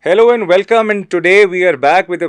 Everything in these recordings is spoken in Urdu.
Hello and welcome, and today we are back with a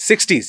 60s,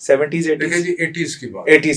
70s 80s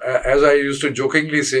As I used to jokingly say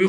you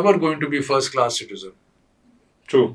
ever going to be first class citizen. True.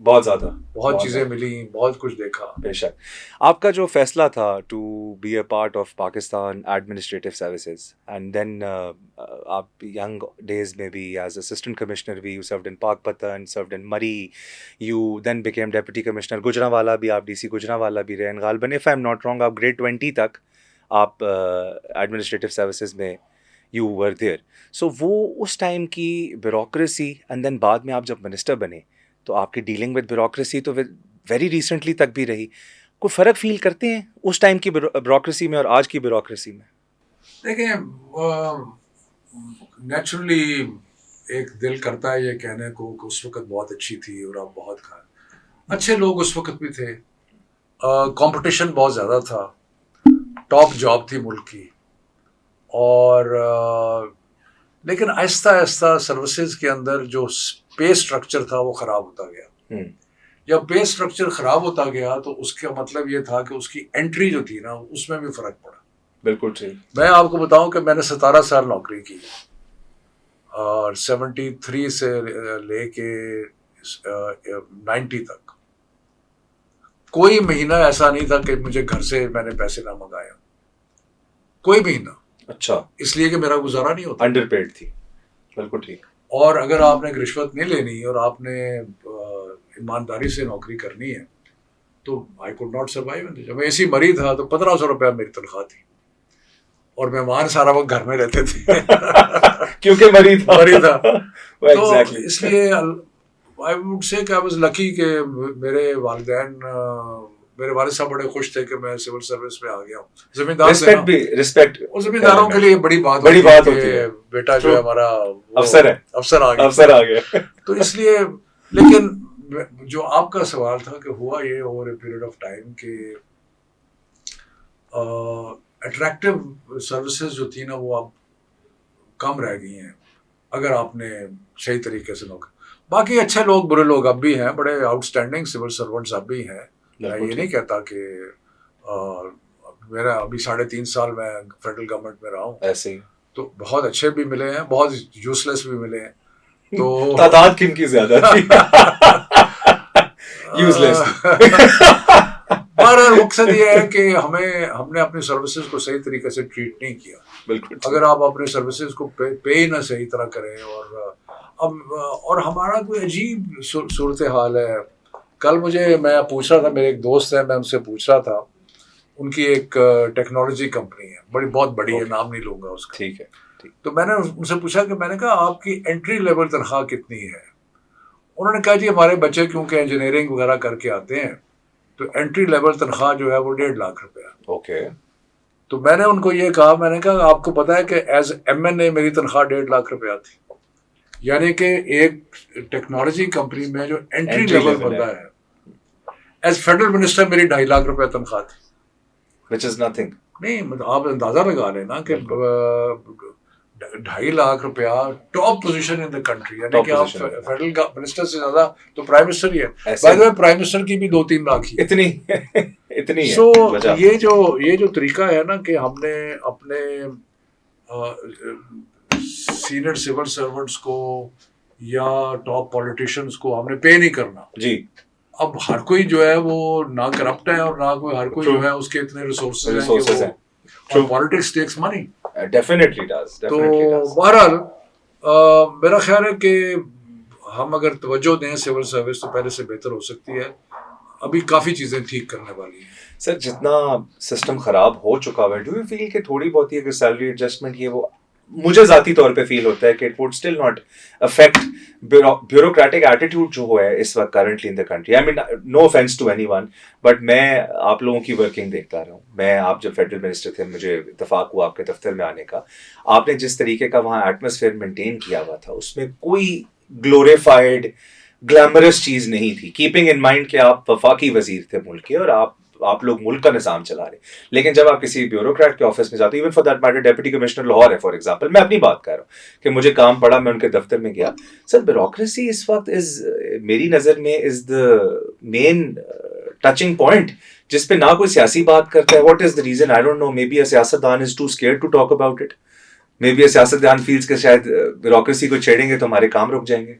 بہت زیادہ بہت چیزیں ملی, بہت کچھ دیکھا. بے شک. آپ کا جو فیصلہ تھا to be a part of Pakistan administrative services and then آپ ینگ ڈیز میں بھی ایز اسسٹنٹ کمشنر بھی, you served in Pakpattan, served in Murree, you then became deputy commissioner Gujranwala بھی, آپ ڈی سی گجرانوالا بھی رہے, غالباً if I am not wrong آپ گریڈ 20 تک آپ ایڈمنسٹریٹو سروسز میں یو ور دیئر. سو وہ اس ٹائم کی بیوروکریسی, اینڈ دین بعد میں آپ جب منسٹر بنے تو آپ کی ڈیلنگ ود بیوروکریسی تو ویری ریسنٹلی تک بھی رہی. کوئی فرق فیل کرتے ہیں اس ٹائم کی بیوروکریسی میں اور آج کی بیوروکریسی میں؟ دیکھیں نیچرلی ایک دل کرتا ہے یہ کہنے کو کہ اس وقت بہت اچھی تھی اور اب بہت اچھے لوگ اس وقت بھی تھے, کمپٹیشن بہت زیادہ تھا, ٹاپ جاب تھی ملک کی, اور لیکن آہستہ آہستہ سروسز کے اندر جو پے اسٹرکچر تھا وہ خراب ہوتا گیا. جب پے اسٹرکچر خراب ہوتا گیا تو اس کا مطلب یہ تھا کہ اس کی انٹری جو تھی نا اس میں بھی فرق پڑا. بالکل ٹھیک. میں آپ کو بتاؤں کہ میں نے 17 سال نوکری کی, اور 73 سے لے کے 90 تک کوئی مہینہ ایسا نہیں تھا کہ مجھے گھر سے میں نے پیسے نہ منگایا, کوئی مہینہ. اچھا. اس لیے کہ میرا گزارا نہیں ہوتا. انڈر پیڈ تھی. بالکل ٹھیک. اور اگر آپ نے رشوت نہیں لینی اور آپ نے ایمانداری سے نوکری کرنی ہے تو آئی کوڈ ناٹ سروائیو. جب میں ایسی مری تھا تو 1500 روپیہ میری تنخواہ تھی, اور مہمان سارا وقت گھر میں رہتے تھے کیونکہ مری تھا. تو اس لیے I would say کہ I was lucky کہ میرے والد صاحب بڑے خوش تھے کہ میں سول سروس میں آ گیا ہوں. زمینداروں کے لیے بڑی بات ہوتی ہے بیٹا جو ہے ہمارا افسر آ گیا. تو اس لیے, لیکن جو آپ کا سوال تھا کہ ہوا یہ over a period of time کہ اٹریکٹیو سروسز جو تھی نا وہ اب کم رہ گئی ہیں اگر آپ نے صحیح طریقے سے نوکری. باقی اچھے لوگ برے لوگ اب بھی ہیں, بڑے آؤٹ اسٹینڈنگ سول سرونٹس اب بھی ہیں. میں یہ نہیں کہتا کہ میرا ابھی 3.5 سال میں فیڈرل گورنمنٹ میں رہا ہوں, ایسے ہی تو بہت اچھے بھی ملے ہیں, بہت یوز لیس بھی ملے ہیں. تو تعداد کن کی زیادہ تھی؟ یوز لیس. پر مقصد یہ ہے کہ ہم نے اپنی سروسز کو صحیح طریقے سے ٹریٹ نہیں کیا. بالکل. اگر آپ اپنے سروسز کو پے ہی نہ صحیح طرح کریں, اور ہمارا کوئی عجیب صورتحال ہے. کل میں پوچھ رہا تھا, میرے ایک دوست ہے, میں ان سے پوچھ رہا تھا, ان کی ایک ٹیکنالوجی کمپنی ہے, بہت بڑی ہے, نام نہیں لوں گا اس کا. ٹھیک ہے. تو میں نے ان سے پوچھا کہ میں نے کہا آپ کی انٹری لیول تنخواہ کتنی ہے؟ انہوں نے کہا جی ہمارے بچے کیونکہ انجینئرنگ وغیرہ کر کے آتے ہیں تو انٹری لیول تنخواہ جو ہے وہ 1.5 لاکھ روپیہ. اوکے. تو میں نے ان کو یہ کہا, میں نے کہا آپ کو پتا ہے کہ ایز MNA میری تنخواہ 1.5 لاکھ روپیہ تھی. یعنی کہ ایک ٹیکنالوجی کمپنی میں جو انٹری لیول بندہ ہے, ایز فیڈرل منسٹر میری 2.5 لاکھ روپیہ تنخواہ تھی. which is nothing. نہیں, آپ اندازہ لگا لینا کہ 2.5 لاکھ روپیہ top position in the country, یعنی کہ آپ فیڈرل منسٹر سے زیادہ تو پرائم منسٹر ہی ہے. By the way prime minister کی بھی 2-3 لاکھ ہی اتنی. سو یہ جو طریقہ ہے نا کہ ہم نے اپنے سینئر سول سرونٹس کو یا ٹاپ پولیٹیشینس کو ہم نے پے نہیں کرنا. جی. اب ہر کوئی جو ہے وہ نہ کرپٹ ہے اور نہ ہر کوئی جو ہے اس کے اتنے ریسورسز ہیں. Politics takes money. Definitely does. تو بہرحال میرا خیال ہے کہ ہم اگر توجہ دیں سول سروس تو پہلے سے بہتر ہو سکتی ہے. ابھی کافی چیزیں ٹھیک کرنے والی ہیں. سر جتنا سسٹم خراب ہو چکا ہے, ڈو یو فیل کہ تھوڑی بہت ہی اگر سیلری ایڈجسٹمنٹ یہ وہ, مجھے ذاتی طور پہ فیل ہوتا ہے کہ it would still not affect bureaucratic attitude جو ہوا ہے اس وقت currently in the country. I mean no offence to anyone, but میں آپ لوگوں کی ورکنگ دیکھتا رہا ہوں. میں آپ جب فیڈرل منسٹر تھے مجھے اتفاق ہوا آپ کے دفتر میں آنے کا, آپ نے جس طریقے کا وہاں ایٹماسفیئر مینٹین کیا ہوا تھا اس میں کوئی گلوریفائڈ گلیمرس چیز نہیں تھی. کیپنگ ان مائنڈ کہ آپ وفاقی وزیر تھے ملک کے اور آپ لوگ ملک کا نظام چلا رہے, لیکن جب آپ کسی بیوروکریٹ کے آفس میں جاتے, even for that matter deputy commissioner Lahore ہے فار ایگزامپل, میں اپنی بات کر رہا ہوں کہ مجھے کام پڑا, میں ان کے دفتر میں گیا. سر بیوروکریسی اس وقت میری نظر میں از دا مین ٹچنگ پوائنٹ جس پہ نہ کوئی سیاسی بات کرتا ہے. What is the reason? I don't know. Maybe a سیاستدان is too scared to talk about it. Maybe a سیاستدان فیلز کہ شاید بیوروکریسی کو چھیڑیں گے تو ہمارے کام رک جائیں گے.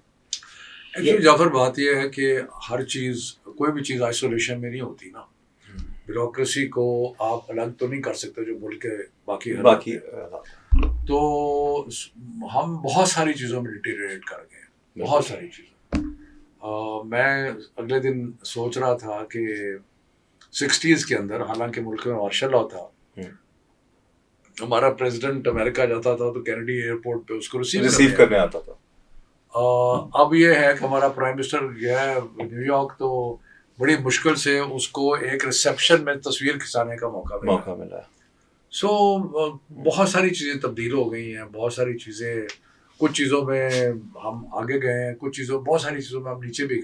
ایکچولی جعفر بات یہ ہے کہ ہر چیز کوئی بھی چیز آئسولیشن میں نہیں ہوتی نا. بیوروکریسی کو آپ الگ تو نہیں کر سکتے جو ملک کے باقی تو ہم بہت ساری چیزوں میں ڈیٹیریٹ کر گئے, بہت ساری چیزوں. میں اگلے دن سوچ رہا تھا کہ 60s کے اندر, حالانکہ ملک میں مارشل لاء تھا, ہمارا پریزیڈنٹ امریکہ جاتا تھا تو کینیڈی ایئرپورٹ پہ اس کو ریسیو کرنے آتا تھا. اب یہ ہے کہ ہمارا پرائم منسٹر گیا ہے نیو یارک تو بڑی مشکل سے اس کو ایک ریسیپشن میں تصویر کھنچانے کا موقع ملا. سو بہت ساری چیزیں تبدیل ہو گئی ہیں, بہت ساری چیزیں, کچھ چیزوں میں ہم آگے گئے ہیں, کچھ چیزوں بہت ساری چیزوں میں ہم نیچے بھی گئے.